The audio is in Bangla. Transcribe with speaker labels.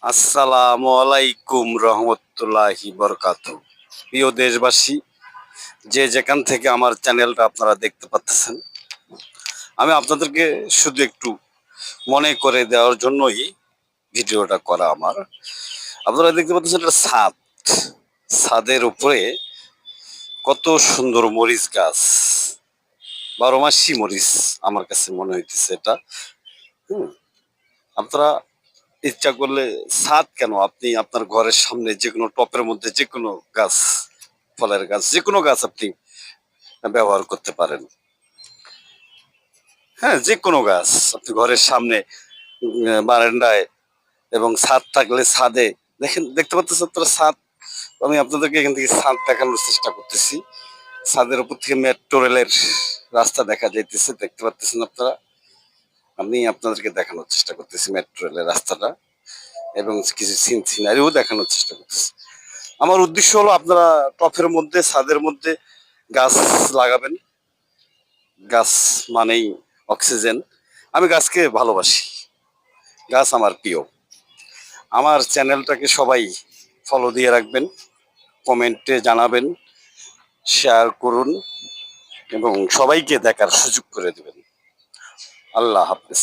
Speaker 1: আসসালামু আলাইকুম রহমতুল্লাহি বরকাতু। প্রিয় দেশবাসী, যে যেখান থেকে আমার চ্যানেলটা আপনারা দেখতে পাচ্ছেন, আমি আপনাদেরকে শুধু একটু মনে করে দেওয়ার জন্যই ভিডিওটা করা আমার। আপনারা দেখতে পাচ্ছেন এটা ছাদ। ছাদের উপরে কত সুন্দর মরিচ গাছ, 12 মাসি মরিচ আমার কাছে মনে হইতেছে এটা। হুম আপনারা ইচ্ছা করলে ছাদ কেন, আপনি আপনার ঘরের সামনে যে কোনো টপের মধ্যে যে কোনো গাছ, ফলের গাছ, যে কোনো গাছ আপনি ব্যবহার করতে পারেন। হ্যাঁ, যে কোনো গাছ আপনি ঘরের সামনে, বারান্দায়, এবং ছাদ থাকলে ছাদে। দেখেন, দেখতে পাচ্ছেন আপনারা ছাদ। আমি আপনাদেরকে এখান থেকে ছাদ দেখানোর চেষ্টা করতেছি। ছাদের উপর থেকে মেট্রো রেলের রাস্তা দেখা যাইতেছে, দেখতে পাচ্ছেন আপনারা। আমি আপনাদেরকে দেখানোর চেষ্টা করতেছি মেট্রো রেলের রাস্তাটা, এবং কিছু সিনারিও দেখানোর চেষ্টা করতেছি। আমার উদ্দেশ্য হলো আপনারা টফের মধ্যে, ছাদের মধ্যে গাছ লাগাবেন। গাছ মানেই অক্সিজেন। আমি গাছকে ভালোবাসি, গাছ আমার প্রিয়। আমার চ্যানেলটাকে সবাই ফলো দিয়ে রাখবেন, কমেন্টে জানাবেন, শেয়ার করুন, এবং সবাইকে দেখার সুযোগ করে দেবেন। আল্লাহ হাফেজ।